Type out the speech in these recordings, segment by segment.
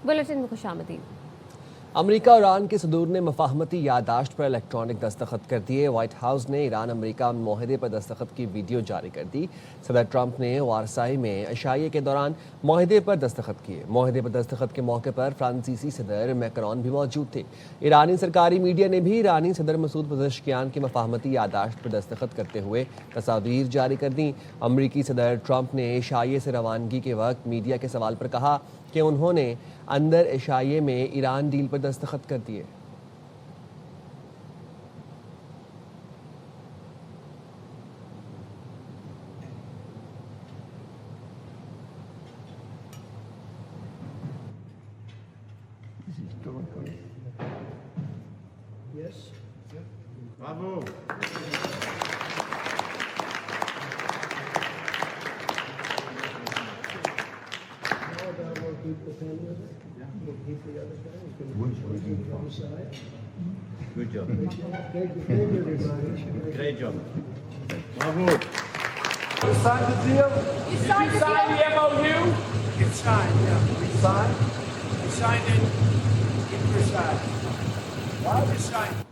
Bulletin में खुशामदीद। America और Iran के सदूर ने मफाहमती यादाश्त पर इलेक्ट्रॉनिक दस्तखत कर दिए। व्हाइट हाउस ने ईरान अमेरिका मुआहदे पर दस्तखत की वीडियो जारी कर दी। सदर ट्रंप ने वारसाई में अशाइये के दौरान मुआहदे पर दस्तखत किए। मुआहदे पर दस्तखत के मौके पर फ्रांसीसी सदर मैक्रोन भी मौजूद थे। ईरानी सरकारी मीडिया ने भी ईरानी सदर मसूद पज़ेश्कियान की मफाहमती यादाश्त पर दस्तखत करते हुए तस्वीर जारी कर दी। अमरीकी सदर ट्रंप ने अशाइये से रवानगी के वक्त मीडिया के सवाल पर कहा कि उन्होंने अंदर अशाइये में ईरान डील पर दस्तखत कर दिए। Bravo. Good job. Great job. Bravo. You signed the deal? Did you sign the MOU? It's signed, yeah. We signed? We signed it in Versailles. Why we signed?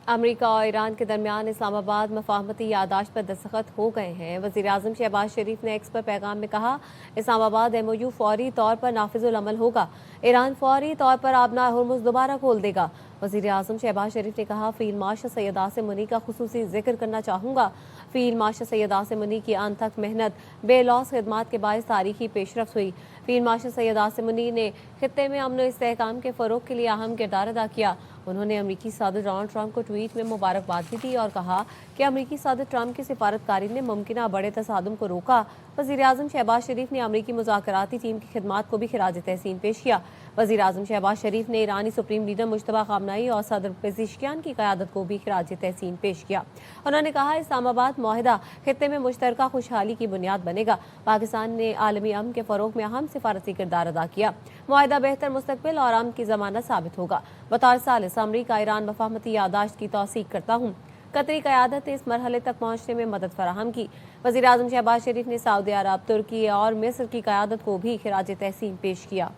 America और Iran के दरमियान इस्लामाबाद मफाहमती यादाश्त पर दस्तखत हो गए हैं। वज़ीर-ए-आज़म शहबाज शरीफ ने एक्स पर पैगाम में कहा, इस्लामाबाद MOU फौरी तौर पर नाफिजुल अमल होगा। ईरान फौरी तौर पर आबना हुर्मुज़ दोबारा खोल देगा। वज़ीर-ए-आज़म शहबाज शरीफ ने कहा, फील्ड मार्शल सैयद आसिम मुनी का खुसूसी जिक्र करना चाहूँगा। फील्ड मार्शल सैयद आसिम मुनी की अनथक मेहनत बेलौस खिदमात के बायस तारीखी पेशरफ्त हुई। फील्ड मार्शल सैयद आसिम मुनी ने खित्ते में अमन इस्तेहकाम के फ़रोग के लिए अहम किरदार अदा किया। उन्होंने अमरीकी सदर डोनाल्ड ट्रंप को ट्वीट में मुबारकबाद भी दी और कहा कि अमरीकी सदर ट्रंप की सिफारतकारी ने मुमकिन बड़े तसादुम को रोका। वज़ीर-ए-आज़म शहबाज शरीफ ने अमरीकी मुज़ाकराती टीम की खिदमात को भी खिराज तहसीन पेश किया। वज़ीर-ए-आज़म शहबाज शरीफ ने ईरानी सुप्रीम लीडर मुश्तबा खामनाई और सदर पेज़ेश्कियान की क़यादत को भी खिराज तहसीन पेश किया। उन्होंने कहा, इस्लामाबाद मुआहदा खित्ते में मुश्तरका खुशहाली की बुनियाद बनेगा। पाकिस्तान ने आलमी अमन के फ़रोग में अहम सिफारती किरदार अदा किया। मुआहदा बेहतर मुस्तकबिल और अमन की ज़मानत साबित होगा। बतौर सालिस अमरीका ईरान मफाहमती यादाश्त की तौसीक करता हूँ। कतरी क़यादत ने इस मरहले तक पहुँचने में मदद फराहम की। वज़ीर-ए-आज़म शहबाज शरीफ ने सऊदी अरब, तुर्की और मिस्र की क़यादत को भी खिराज तहसीन पेश किया।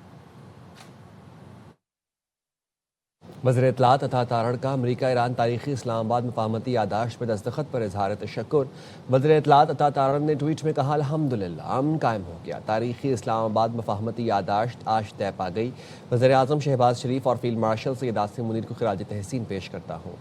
वज़ीर इत्तलात अता तारड़ का अमरीका ईरान तारीखी इस्लामाबाद मफाहमती यादाश्त पर दस्तखत पर इजहार तशक्कुर। वज़ीर इत्तलात अता तारड़ ने ट्वीट में कहा, अल्हम्दुलिल्लाह अमन कायम हो गया। तारीखी इस्लामाबाद मफाहमती यादाश्त आज तय पा गई। वज़ीर-ए-आज़म शहबाज शरीफ और फील्ड मार्शल सैयद आसिम मुनीर को खिराज तहसीन पेश करता हूँ।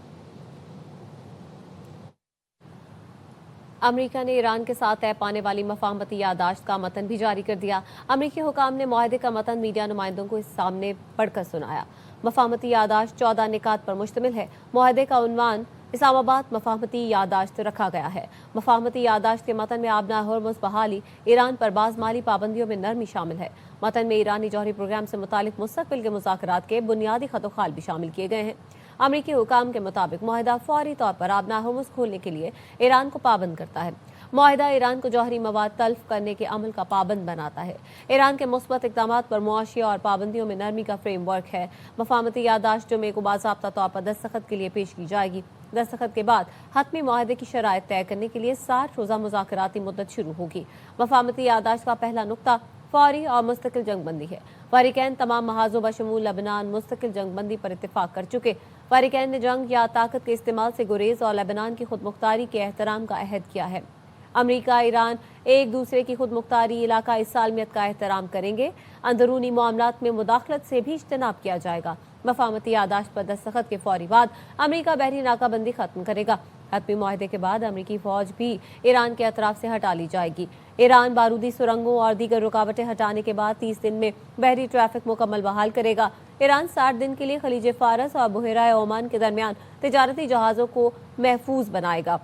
अमरीका ने ईरान के साथ तय पाने वाली मफाहमती यादाश्त का मतन भी जारी कर दिया। अमरीकी हुकाम ने मुआहदे का मतन मीडिया नुमाइंदों को इस सामने पढ़कर सुनाया। मफाहमती यादाश्त 14 निकात पर मुश्तमिल है। मुआहदे का उन्वान इस्लामाबाद मफाहमती यादाश्त रखा गया है। मफाहमती यादाश्त के मतन में आबना हुर्मुज़ बहाली, ईरान पर बाज़ माली पाबंदियों में नरमी शामिल है। मतन में ईरानी जौहरी प्रोग्राम से मुतालिक मुस्तक़बिल के मुज़ाकरात के बुनियादी ख़त-ओ-ख़ाल भी शामिल किए गए हैं। अमरीकी हुकाम के मुताबिक मुआहदा फौरी तौर पर आबना हुर्मुज़ खोलने के लिए ईरान को पाबंद करता है। मुआहदा ईरान को जौहरी मवाद तल्फ करने के अमल का पाबंद बनाता है। ईरान के मुस्बत इक़दामात पर मुआशिया और पाबंदियों में नरमी का फ्रेमवर्क है। मफाहमती यादाश्त जुमे को बाज़ाब्ता तौर पर दस्तखत के लिए पेश की जाएगी। दस्तखत के बाद हतमी मुआहदे की शराइत तय करने के लिए 60 रोज़ा मुज़ाकराती मुद्दत शुरू होगी। मफाहमती यादाश्त का पहला नुक्ता फौरी और मुस्तकिल जंगबंदी है। फ़रीक़ैन तमाम महाज़ों बशमूल लेबनान मुस्तकिल जंगबंदी पर इत्तेफाक कर चुके। फ़रीक़ैन ने जंग या ताकत के इस्तेमाल से गुरेज और लेबनान की खुद मुख्तारी के एहतराम का अहद किया है। अमरीका ईरान एक दूसरे की खुद मुख्तारी इलाकाई सालमियत का एहतराम करेंगे। अंदरूनी मामलात में मुदाखलत से भी इज्तनाब किया जाएगा। मफाहमती यादाश्त पर दस्तखत के फौरी बाद अमरीका बहरी नाकाबंदी खत्म करेगा। हतमी मुआहदे के बाद अमरीकी फौज भी ईरान के अतराफ से हटा ली जाएगी। ईरान बारूदी सुरंगों और दीगर रुकावटें हटाने के बाद 30 दिन में बहरी ट्रैफिक मुकम्मल बहाल करेगा। ईरान 60 दिन के लिए खलीज फारस और बहरा ओमान के दरमियान तिजारती जहाज़ों को महफूज बनाएगा।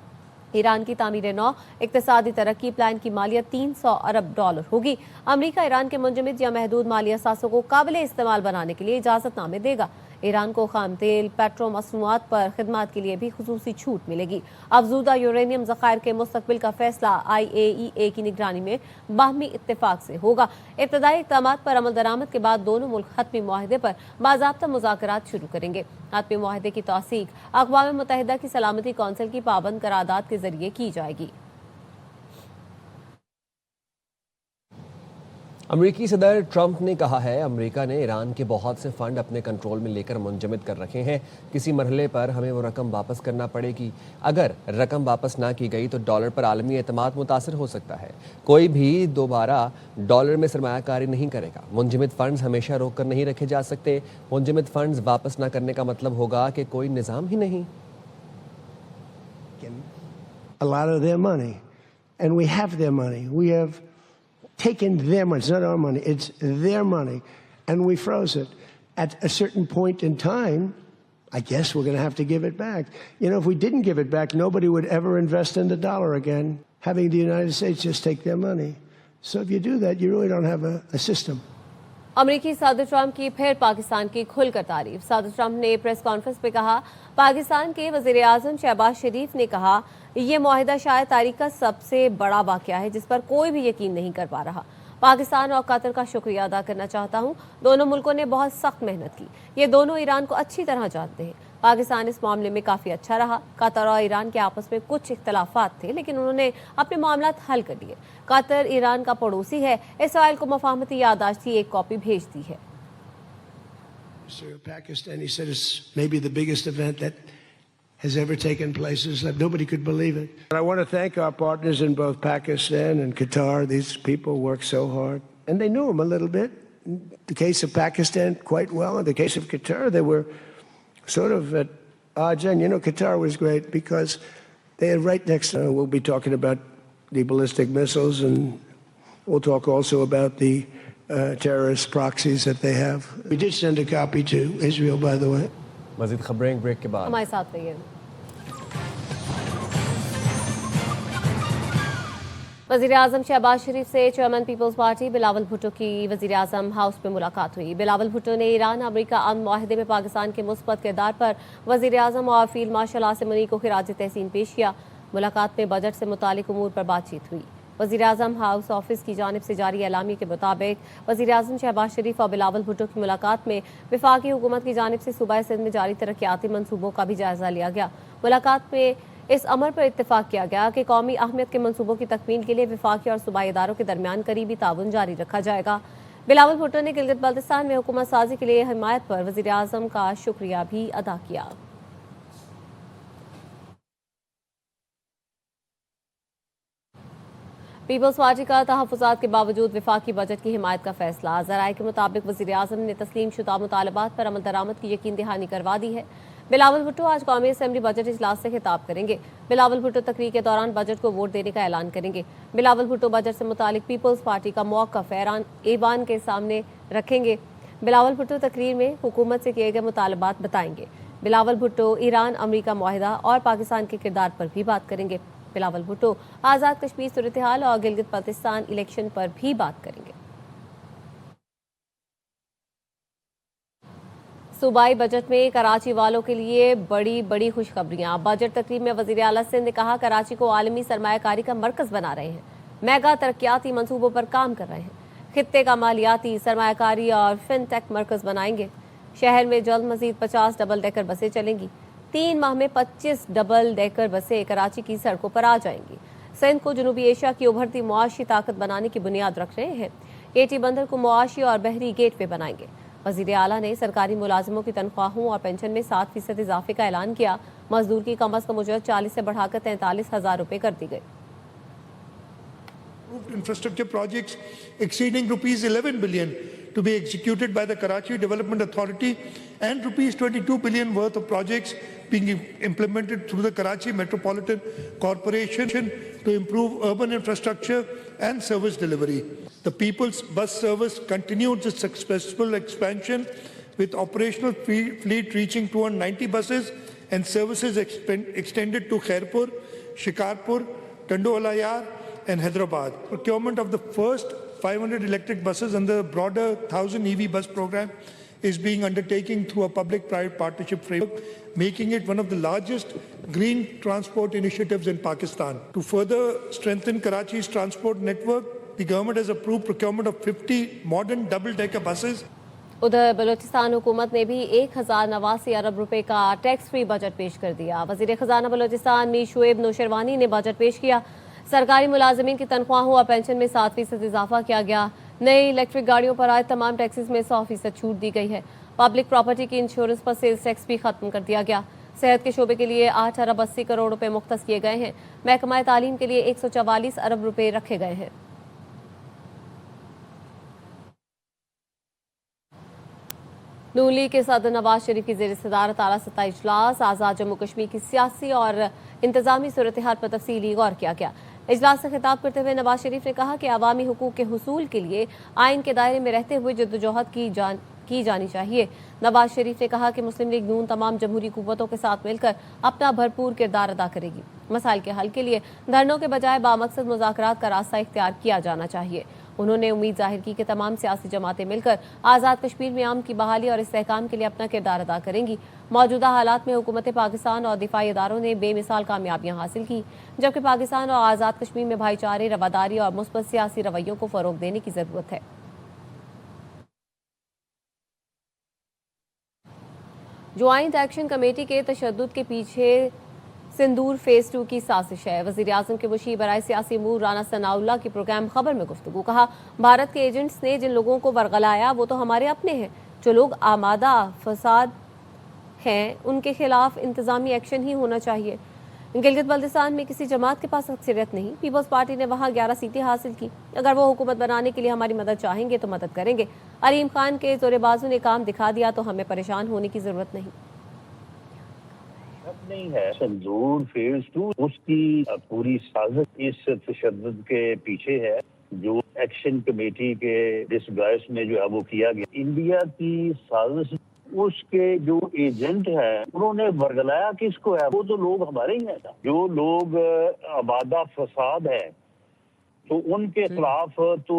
ईरान की तामीर नौ इक्तिसादी तरक्की प्लान की मालियत $300 अरब होगी। अमरीका ईरान के मुंजमद या महदूद माली असासों को काबिल इस्तेमाल बनाने के लिए इजाज़तनामे देगा। ईरान को खाम तेल, पेट्रो मसनूआत पर खिदमात के लिए भी खुसूसी छूट मिलेगी। अफजूदा यूरेनियम ज़खायर के मुस्तकबिल का फैसला IAEA की निगरानी में बाहमी इत्तेफाक से होगा। इब्तदाई इक़दामात पर अमल दरामद के बाद दोनों मुल्क हतमी मुआहदे पर बाज़ाब्ता मुज़ाकरात शुरू करेंगे। हतमी मुआहदे की तौसीक अक़वाम मुत्तहिदा की सलामती कौंसिल की पाबंद करारदाद के जरिए की जाएगी। امریکی صدر ٹرمپ نے کہا ہے امریکہ نے ایران کے بہت سے فنڈ اپنے کنٹرول میں لے کر منجمد کر رکھے ہیں، کسی مرحلے پر ہمیں وہ رقم واپس کرنا پڑے گی، اگر رقم واپس نہ کی گئی تو ڈالر پر عالمی اعتماد متاثر ہو سکتا ہے، کوئی بھی دوبارہ ڈالر میں سرمایہ کاری نہیں کرے گا، منجمد فنڈز ہمیشہ روک کر نہیں رکھے جا سکتے، منجمد فنڈز واپس نہ کرنے کا مطلب ہوگا کہ کوئی نظام ہی نہیں۔ A lot of their money, and we have their money. We have taken their money. It's not our money. It's their money, and we froze it. At a certain point in time, I guess we're going to have to give it back. You know, if we didn't give it back, nobody would ever invest in the dollar again, having the United States just take their money. So if you do that, you really don't have a system. امریکی صدر Trump کی پھر پاکستان کی کھل کر تعریف۔ صدر Trump نے پریس کانفرنس میں کہا پاکستان کے وزیر اعظم شہباز شریف نے کہا یہ معاہدہ شاید تاریخ کا سب سے بڑا واقعہ ہے جس پر کوئی بھی یقین نہیں کر پا رہا۔ پاکستان اور قطر کا شکریہ ادا کرنا چاہتا ہوں، دونوں ملکوں نے بہت سخت محنت کی، یہ دونوں ایران کو اچھی طرح جانتے ہیں۔ پاکستان اس معاملے میں کافی اچھا رہا، قطر اور ایران کے آپس میں کچھ اختلافات تھے لیکن انہوں نے اپنے معاملات حل کر لیے۔ قطر ایران کا پڑوسی ہے، اسرائیل کو مفاہمتی یادداشت کی ایک کاپی بھیج دی ہے۔ Pakistan, he said it's maybe the biggest event that has ever taken place. Nobody could believe it. I want to thank our partners in both Pakistan and Qatar. These people worked so hard. And they knew him a little bit. In the case of Pakistan, quite well. In the case of Qatar, they were sort of at odds. And, you know, Qatar was great because they are right next to we'll be talking about the ballistic missiles, and we'll talk also about the terrorist proxies that they have. We did send a copy to Israel, by the way. مزید خبریں break کے بعد۔ ہمارے ساتھ رہیے۔ وزیر اعظم شہباز شریف سے chairman Peoples Party Bilawal Bhutto کی وزیر اعظم ہاؤس میں ملاقات ہوئی۔ بلاول بھٹو نے ایران امریکہ امن معاہدے میں پاکستان کے مثبت کردار پر وزیر اعظم اور فیلڈ مارشل عاصم منی کو خراج تحسین پیش کیا۔ ملاقات میں بجٹ سے متعلق امور پر بات چیت ہوئی۔ وزیر اعظم ہاؤس آفس کی جانب سے جاری اعلامیے کے مطابق وزیر اعظم شہباز شریف اور بلاول بھٹو کی ملاقات میں وفاقی حکومت کی جانب سے صوبہ سندھ میں جاری ترقیاتی منصوبوں کا بھی جائزہ لیا گیا۔ ملاقات میں اس امر پر اتفاق کیا گیا کہ قومی اہمیت کے منصوبوں کی تکمیل کے لیے وفاقی اور صوبائی اداروں کے درمیان قریبی تعاون جاری رکھا جائے گا۔ بلاول بھٹو نے گلگت بلتستان میں حکومت سازی کے لیے حمایت پر وزیر اعظم کا شکریہ بھی ادا کیا۔ پیپلز پارٹی کا تحفظات کے باوجود وفاقی بجٹ کی حمایت کا فیصلہ۔ ذرائع کے مطابق وزیر اعظم نے تسلیم شدہ مطالبات پر عمل درآمد کی یقین دہانی کروا دی ہے۔ بلاول بھٹو آج قومی اسمبلی بجٹ اجلاس سے خطاب کریں گے۔ بلاول بھٹو تقریر کے دوران بجٹ کو ووٹ دینے کا اعلان کریں گے۔ بلاول بھٹو بجٹ سے متعلق پیپلز پارٹی کا موقف ایوان کے سامنے رکھیں گے۔ بلاول بھٹو تقریر میں حکومت سے کیے گئے مطالبات بتائیں گے۔ بلاول بھٹو ایران امریکہ معاہدہ اور پاکستان کے کردار پر بھی بات کریں گے۔ بلاول بھٹو آزاد کشمیر صورتحال اور گلگت بلتستان الیکشن پر بھی بات کریں گے۔ صوبائی بجٹ میں کراچی والوں کے لیے بڑی خوشخبریاں۔ بجٹ تقریب میں وزیر اعلیٰ سندھ نے کہا کراچی کو عالمی سرمایہ کاری کا مرکز بنا رہے ہیں، میگا ترقیاتی منصوبوں پر کام کر رہے ہیں، خطے کا مالیاتی سرمایہ کاری اور فن ٹیک مرکز بنائیں گے۔ شہر میں جلد مزید 50 ڈبل ڈیکر بسیں چلیں گی۔ 3 ماہ میں 25 ڈبل ڈیکر بسیں کراچی کی سڑکوں پر آ جائیں گی۔ سندھ کو جنوبی ایشیا کی ابھرتی معاشی طاقت بنانے کی بنیاد رکھ رہے ہیں۔ کیٹی بندر کو معاشی اور بحری گیٹ وے بنائیں گے۔ وزیر اعلیٰ نے سرکاری ملازموں کی تنخواہوں اور پینشن میں 7% اضافے کا اعلان کیا۔ مزدور کی کم از کم اجرت 40 سے بڑھا کر 43,000 روپے کر دی گئی۔ Infrastructure projects exceeding rupees 11 billion to be executed by the Karachi Development Authority and rupees 22 billion worth of projects being implemented through the Karachi Metropolitan Corporation to improve urban infrastructure and service delivery. The People's Bus Service continued its successful expansion with operational fleet reaching 290 buses and services extended to Khairpur, Shikarpur, Tandolayar and Hyderabad. Procurement of the first 500 electric buses under the broader 1000 EV bus program is being undertaken through a public-private partnership framework, making it one of the largest green transport initiatives in Pakistan. To further strengthen Karachi's transport network, the government has approved procurement of 50 modern double-decker buses. ادھر بلوچستان حکومت نے بھی 1089 ارب روپے کا tax free budget پیش کر دیا۔ وزیر خزانہ بلوچستان میر شعیب نوشروانی نے بجٹ پیش کیا۔ سرکاری ملازمین کی تنخواہوں اور پینشن میں 7% اضافہ کیا گیا۔ नई इलेक्ट्रिक गाड़ियों पर आए तमाम टैक्सेस में 100% छूट दी गई है। पब्लिक प्रॉपर्टी की इंश्योरेंस पर सेल्स टैक्स भी खत्म कर दिया गया। सेहत के शोबे के लिए 8 अरब 80 करोड़ रुपए मुख्तस किए गए हैं। महकमा तालीम के लिए 144 अरब रुपए रखे गए हैं। नून लीग के सदर नवाज शरीफ की ज़ेर सदारत आला सतह इजलास आज़ाद जम्मू कश्मीर की सियासी और इंतजामी सूरत हाल पर तफसीली गौर किया गया। इजलास से खिताब करते हुए नवाज शरीफ ने कहा कि अवामी हुकूक के हुसूल के लिए आइन के दायरे में रहते हुए जद्दोजहद की जानी चाहिए। नवाज शरीफ ने कहा कि मुस्लिम लीग नून तमाम जमहूरी कुव्वतों के साथ मिलकर अपना भरपूर किरदार अदा करेगी। मसाइल के हल के लिए धरनों के बजाय बामकसद मुज़ाकरात का रास्ता इख्तियार किया जाना चाहिए। उन्होंने उम्मीद जाहिर की कि तमाम सियासी जमातें मिलकर आज़ाद कश्मीर में अमन की बहाली और इस्तेहकाम के लिए अपना किरदार अदा करेंगी। मौजूदा हालात में हुकूमत पाकिस्तान और दिफाई इदारों ने बेमिसाल कामयाबियां हासिल की, जबकि पाकिस्तान और आज़ाद कश्मीर में भाईचारे, रवादारी और मुस्बत सियासी रवैयों को फ़रोग देने की ज़रूरत है। ज्वाइंट एक्शन कमेटी के तशद्दुद के पीछे सिंदूर फेज 2 की साजिश है। वज़ीर आज़म के मुशीर बराए सियासी अमूर राना सनाउल्लाह की प्रोग्राम खबर में गुफ्तगू। कहा, भारत के एजेंट्स ने जिन लोगों को वर्गलाया वो तो हमारे अपने हैं। जो लोग आमादा फसाद हैं उनके खिलाफ इंतजामी एक्शन ही होना चाहिए। गिलगित बल्तिस्तान में किसी जमात के पास अक्सरियत नहीं। पीपल्स पार्टी ने वहाँ 11 सीटें हासिल की। अगर वो हुकूमत बनाने के लिए हमारी मदद चाहेंगे तो मदद करेंगे। अलीम खान के जोरेबाजू ने काम दिखा दिया तो हमें परेशान होने की जरूरत नहीं। नहीं है। संदूर फेज 2 उसकी पूरी साजिश इस तशद्दुद के पीछे है जो एक्शन कमेटी के डिस्गाइस में जो है वो किया गया। इंडिया की साजिश, उसके जो एजेंट है उन्होंने वर्गलाया किसको है? वो तो लोग हमारे ही हैं। जो लोग आबादा फसाद है तो उनके खिलाफ तो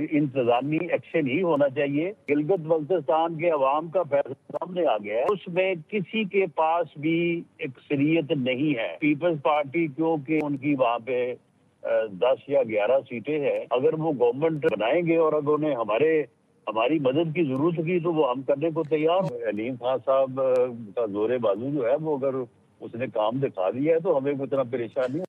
इंतजामी एक्शन ही होना चाहिए। गिलगित बल्तिस्तान के अवाम का फैसला सामने आ गया है, उसमें किसी के पास भी अक्सरियत नहीं है। पीपल्स पार्टी क्योंकि उनकी वहाँ पे 10 या 11 सीटें हैं, अगर वो गवर्नमेंट बनाएंगे और अगर उन्हें हमारी मदद की जरूरत होगी तो वो हम करने को तैयार हैं। अलीम खान साहब का जोरे बाजू जो है वो अगर उसने काम दिखा दिया है तो हमें उतना परेशान नहीं।